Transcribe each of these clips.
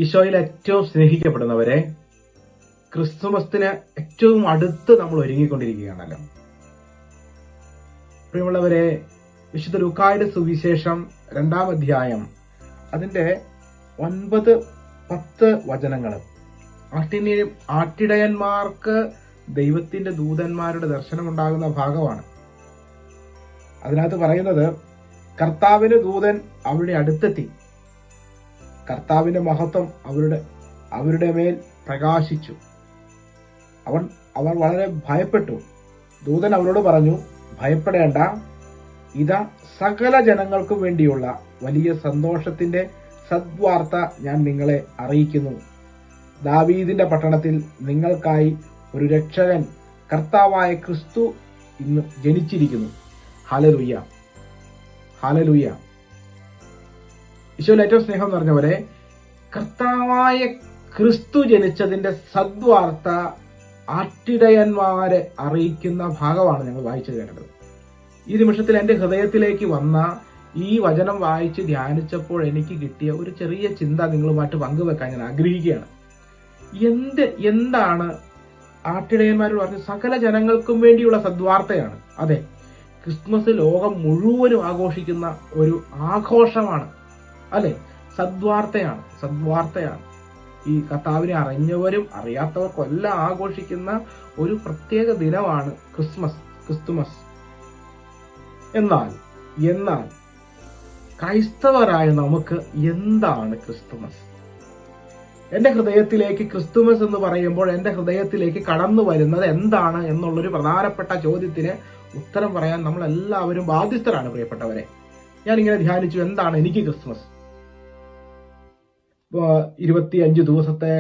ഈശോയിൽ ഏറ്റവും സ്നേഹിക്കപ്പെടുന്നവരെ, ക്രിസ്തുമസിന് ഏറ്റവും അടുത്ത് നമ്മൾ ഒരുങ്ങിക്കൊണ്ടിരിക്കുകയാണല്ലോ. പ്രിയമുള്ളവരെ, വിശുദ്ധ ലൂക്കായുടെ സുവിശേഷം 2-ാം അധ്യായം അതിന്റെ 9-10 വചനങ്ങൾ ആട്ടിടയന്മാർക്ക് ദൈവത്തിന്റെ ദൂതന്മാരുടെ ദർശനമുണ്ടാകുന്ന ഭാഗമാണ്. അതിനകത്ത് പറയുന്നത്, കർത്താവിന്റെ ദൂതൻ അവരുടെ അടുത്തെത്തി, കർത്താവിന്റെ മഹത്വം അവരുടെ മേൽ പ്രകാശിച്ചു. അവർ വളരെ ഭയപ്പെട്ടു. ദൂതൻ അവരോട് പറഞ്ഞു, ഭയപ്പെടേണ്ട, ഇതാ സകല ജനങ്ങൾക്കും വേണ്ടിയുള്ള വലിയ സന്തോഷത്തിന്റെ സദ്വാർത്ത ഞാൻ നിങ്ങളെ അറിയിക്കുന്നു. ദാവീദിന്റെ പട്ടണത്തിൽ നിങ്ങൾക്കായി ഒരു രക്ഷകൻ, കർത്താവായ ക്രിസ്തു ഇന്ന് ജനിച്ചിരിക്കുന്നു. Hallelujah, hallelujah. ഈശോയിൽ ഏറ്റവും സ്നേഹം നിറഞ്ഞവരെ, കർത്താവായ ക്രിസ്തു ജനിച്ചതിന്റെ സദ്വാർത്ത ആട്ടിടയന്മാരെ അറിയിക്കുന്ന ഭാഗമാണ് ഞങ്ങൾ വായിച്ചു കേട്ടത്. ഈ നിമിഷത്തിൽ എന്റെ ഹൃദയത്തിലേക്ക് വന്ന ഈ വചനം വായിച്ച് ധ്യാനിച്ചപ്പോൾ എനിക്ക് കിട്ടിയ ഒരു ചെറിയ ചിന്ത നിങ്ങളുമായിട്ട് പങ്കുവെക്കാൻ ഞാൻ ആഗ്രഹിക്കുകയാണ്. എന്താണ് ആട്ടിടയന്മാരോട് പറഞ്ഞ സകല ജനങ്ങൾക്കും വേണ്ടിയുള്ള സദ്വാർത്തയാണ്. അതെ, ക്രിസ്മസ് ലോകം മുഴുവനും ആഘോഷിക്കുന്ന ഒരു ആഘോഷമാണ്. അല്ലെ, സദ്വാർത്തയാണ്. ഈ കർത്താവിനെ അറിഞ്ഞവരും അറിയാത്തവർക്കും എല്ലാം ആഘോഷിക്കുന്ന ഒരു പ്രത്യേക ദിനമാണ് ക്രിസ്തുമസ്. എന്നാൽ ക്രൈസ്തവരായ നമുക്ക് എന്താണ് ക്രിസ്തുമസ്? എന്റെ ഹൃദയത്തിലേക്ക് ക്രിസ്തുമസ് എന്ന് പറയുമ്പോൾ എന്റെ ഹൃദയത്തിലേക്ക് കടന്നു വരുന്നത് എന്താണ് എന്നുള്ളൊരു പ്രധാനപ്പെട്ട ചോദ്യത്തിന് ഉത്തരം പറയാൻ നമ്മൾ എല്ലാവരും ബാധ്യസ്ഥരാണ്. പ്രിയപ്പെട്ടവരെ, ഞാനിങ്ങനെ ധ്യാനിച്ചു, എന്താണ് എനിക്ക് ക്രിസ്മസ്? 25 ദിവസത്തെ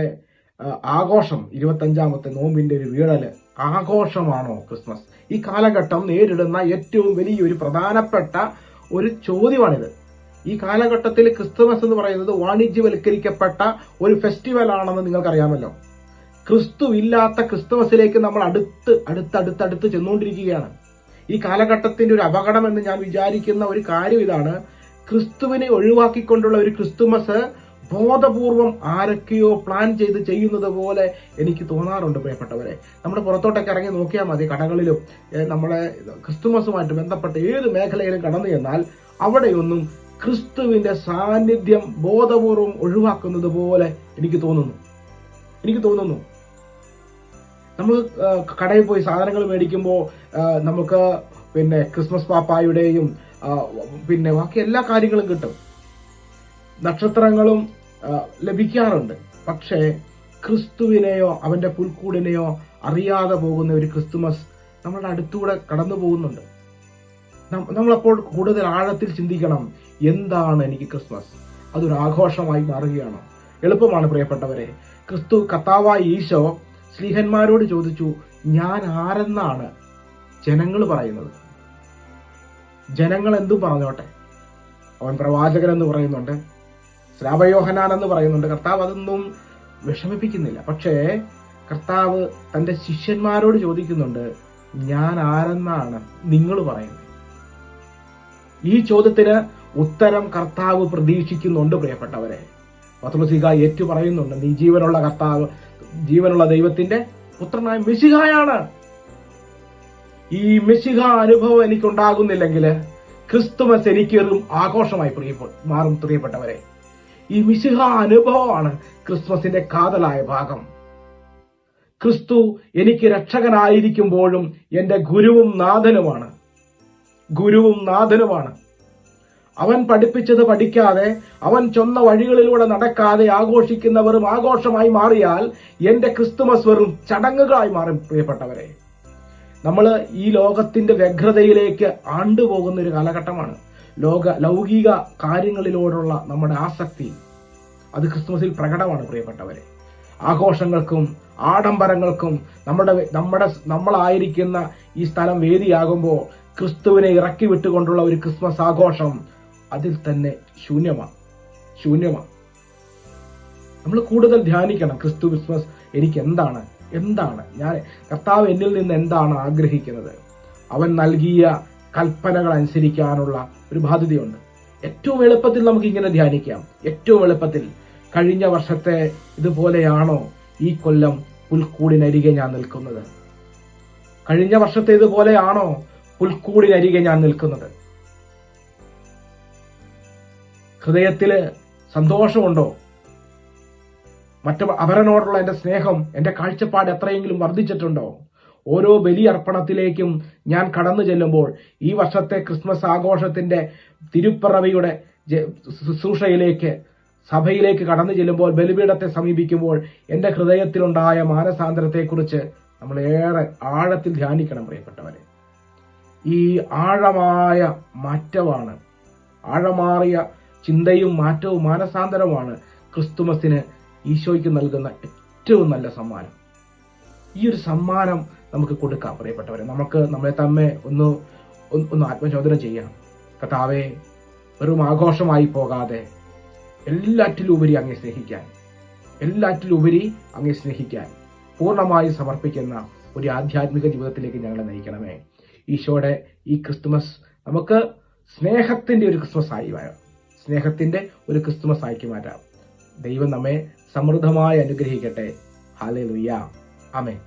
ആഘോഷം, 25ാമത്തെ നോമ്പിന്റെ ഒരു വീഴല് ആഘോഷമാണോ ക്രിസ്മസ്? ഈ കാലഘട്ടം നേരിടുന്ന ഏറ്റവും വലിയൊരു പ്രധാനപ്പെട്ട ഒരു ചോദ്യമാണിത്. ഈ കാലഘട്ടത്തിൽ ക്രിസ്തുമസ് എന്ന് പറയുന്നത് വാണിജ്യവൽക്കരിക്കപ്പെട്ട ഒരു ഫെസ്റ്റിവൽ ആണെന്ന് നിങ്ങൾക്കറിയാമല്ലോ. ക്രിസ്തു ഇല്ലാത്ത ക്രിസ്തുമസിലേക്ക് നമ്മൾ അടുത്ത് ചെന്നുകൊണ്ടിരിക്കുകയാണ്. ഈ കാലഘട്ടത്തിന്റെ ഒരു അപകടം എന്ന് ഞാൻ വിചാരിക്കുന്ന ഒരു കാര്യം ഇതാണ്. ക്രിസ്തുവിനെ ഒഴിവാക്കിക്കൊണ്ടുള്ള ഒരു ക്രിസ്തുമസ് ബോധപൂർവം ആരൊക്കെയോ പ്ലാൻ ചെയ്ത് ചെയ്യുന്നത് പോലെ എനിക്ക് തോന്നാറുണ്ട്. പ്രിയപ്പെട്ടവരെ, നമ്മുടെ പുറത്തോട്ടൊക്കെ ഇറങ്ങി നോക്കിയാൽ മതി. കടകളിലും നമ്മളെ ക്രിസ്തുമസുമായിട്ട് ബന്ധപ്പെട്ട ഏത് മേഖലയിലും കടന്നു ചെന്നാൽ അവിടെയൊന്നും ക്രിസ്തുവിന്റെ സാന്നിധ്യം ബോധപൂർവം ഒഴിവാക്കുന്നത് പോലെ എനിക്ക് തോന്നുന്നു. നമ്മൾ കടയിൽ പോയി സാധനങ്ങൾ മേടിക്കുമ്പോൾ നമുക്ക് ക്രിസ്മസ് പാപ്പായുടെയും ബാക്കി എല്ലാ കാര്യങ്ങളും കിട്ടും, നക്ഷത്രങ്ങളും ലഭിക്കാറുണ്ട്. പക്ഷേ ക്രിസ്തുവിനെയോ അവന്റെ പുൽക്കൂടിനെയോ അറിയാതെ പോകുന്ന ഒരു ക്രിസ്തുമസ് നമ്മളുടെ അടുത്തൂടെ കടന്നു പോകുന്നുണ്ട്. നമ്മളപ്പോൾ കൂടുതൽ ആഴത്തിൽ ചിന്തിക്കണം, എന്താണ് എനിക്ക് ക്രിസ്മസ്? അതൊരു ആഘോഷമായി മാറുകയാണോ? എളുപ്പമാണ് പ്രിയപ്പെട്ടവരെ. കർത്താവായ ഈശോ ശ്ലീഹന്മാരോട് ചോദിച്ചു, ഞാൻ ആരെന്നാണ് ജനങ്ങൾ പറയുന്നത്? ജനങ്ങൾ എന്തും പറഞ്ഞോട്ടെ. അവൻ പ്രവാചകൻ എന്ന് പറയുന്നുണ്ട്, ശ്രാവയോഹനാൻ എന്ന് പറയുന്നുണ്ട്. കർത്താവ് അതൊന്നും വിഷമിപ്പിക്കുന്നില്ല. പക്ഷേ കർത്താവ് തന്റെ ശിഷ്യന്മാരോട് ചോദിക്കുന്നുണ്ട്, ഞാൻ ആരെന്നാണ് നിങ്ങൾ പറയുന്നത്? ഈ ചോദ്യത്തിന് ഉത്തരം കർത്താവ് പ്രതീക്ഷിക്കുന്നുണ്ട്. പ്രിയപ്പെട്ടവരെ, പത്രോസ് ഏറ്റു പറയുന്നുണ്ട്, നീ ജീവനുള്ള കർത്താവ്, ജീവനുള്ള ദൈവത്തിന്റെ പുത്രനായ മെശിഹായാണ്. ഈ മെശിഹ അനുഭവം എനിക്കുണ്ടാകുന്നില്ലെങ്കിൽ ക്രിസ്തുമസ് എനിക്കൊരു ആഘോഷമായി മാറും. പ്രിയപ്പെട്ടവരെ, ഈ മെശിഹ അനുഭവമാണ് ക്രിസ്മസിന്റെ കാതലായ ഭാഗം. ക്രിസ്തു എനിക്ക് രക്ഷകനായിരിക്കുമ്പോഴും എന്റെ ഗുരുവും നാഥനുമാണ്. അവൻ പഠിപ്പിച്ചത് പഠിക്കാതെ, അവൻ ചൊന്ന വഴികളിലൂടെ നടക്കാതെ ആഘോഷിക്കുന്നവരും ആഘോഷമായി മാറിയാൽ എന്റെ ക്രിസ്തുമസ് വെറും ചടങ്ങുകളായി മാറും. പ്രിയപ്പെട്ടവരെ, നമ്മൾ ഈ ലോകത്തിന്റെ വ്യഗ്രതയിലേക്ക് ആണ്ടുപോകുന്ന ഒരു കാലഘട്ടമാണ്. ലൗകിക കാര്യങ്ങളിലോടുള്ള നമ്മുടെ ആസക്തി അത് ക്രിസ്തുമസിൽ പ്രകടമാണ്. പ്രിയപ്പെട്ടവരെ, ആഘോഷങ്ങൾക്കും ആഡംബരങ്ങൾക്കും നമ്മളായിരിക്കുന്ന ഈ സ്ഥലം വേദിയാകുമ്പോൾ ക്രിസ്തുവിനെ ഇറക്കി വിട്ടുകൊണ്ടുള്ള ഒരു ക്രിസ്മസ് ആഘോഷം അതിൽ തന്നെ ശൂന്യമാണ്. നമ്മൾ കൂടുതൽ ധ്യാനിക്കണം, ക്രിസ്മസ് എനിക്ക് എന്താണ് ഞാൻ കർത്താവ് എന്നിൽ നിന്ന് എന്താണ് ആഗ്രഹിക്കുന്നത്? അവൻ നൽകിയ കൽപ്പനകൾ അനുസരിക്കാനുള്ള ഒരു ബാധ്യതയുണ്ട്. ഏറ്റവും എളുപ്പത്തിൽ നമുക്ക് ഇങ്ങനെ ധ്യാനിക്കാം. ഏറ്റവും എളുപ്പത്തിൽ കഴിഞ്ഞ വർഷത്തെ ഇതുപോലെയാണോ ഈ കൊല്ലം പുൽക്കൂടിനരികെ ഞാൻ നിൽക്കുന്നത്? കഴിഞ്ഞ വർഷത്തെ ഇതുപോലെയാണോ പുൽക്കൂടിനരികെ ഞാൻ നിൽക്കുന്നത്? ഹൃദയത്തില് സന്തോഷമുണ്ടോ? അവരനോടുള്ള എന്റെ സ്നേഹം, എന്റെ കാഴ്ചപ്പാട് എത്രയെങ്കിലും വർദ്ധിച്ചിട്ടുണ്ടോ? ഓരോ ബലിയർപ്പണത്തിലേക്കും ഞാൻ കടന്നു ചെല്ലുമ്പോൾ, ഈ വർഷത്തെ ക്രിസ്മസ് ആഘോഷത്തിന്റെ തിരുപ്പിറവിയുടെ ശുശ്രൂഷയിലേക്ക്, സഭയിലേക്ക് കടന്നു ചെല്ലുമ്പോൾ, ബലിപീഠത്തെ സമീപിക്കുമ്പോൾ എന്റെ ഹൃദയത്തിലുണ്ടായ മാനസാന്തരത്തെക്കുറിച്ച് നമ്മൾ ഏറെ ആഴത്തിൽ ധ്യാനിക്കണം പ്രിയപ്പെട്ടവരെ. ഈ ആഴമായ മാറ്റമാണ്, ആഴമാറിയ ചിന്തയും മാറ്റവും മാനസാന്തരമാണ് ക്രിസ്തുമസിന് ഈശോയ്ക്ക് നൽകുന്ന ഏറ്റവും നല്ല സമ്മാനം. ഈ ഒരു സമ്മാനം നമുക്ക് കൊടുക്കാം പ്രിയപ്പെട്ടവരെ. നമുക്ക് നമ്മളെ തന്നെ ഒന്ന് ആത്മചോദന ചെയ്യാം. കർത്താവേ, വെറും ആഘോഷമായി പോകാതെ എല്ലാറ്റിലുപരി അങ്ങേ സ്നേഹിക്കാൻ, എല്ലാറ്റിലുപരി അങ്ങേ സ്നേഹിക്കാൻ പൂർണ്ണമായി സമർപ്പിക്കുന്ന ഒരു ആധ്യാത്മിക ജീവിതത്തിലേക്ക് ഞങ്ങളെ നയിക്കണമേ. ഈശോയുടെ ഈ ക്രിസ്തുമസ് നമുക്ക് സ്നേഹത്തിന്റെ ഒരു ക്രിസ്മസ് ആയി വരാം, സ്നേഹത്തിന്റെ ഒരു ക്രിസ്തുമസ് ആക്കി മാറ്റാം. ദൈവം നമ്മെ സമൃദ്ധമായി അനുഗ്രഹിക്കട്ടെ. ഹല്ലേലൂയ. ആമേൻ.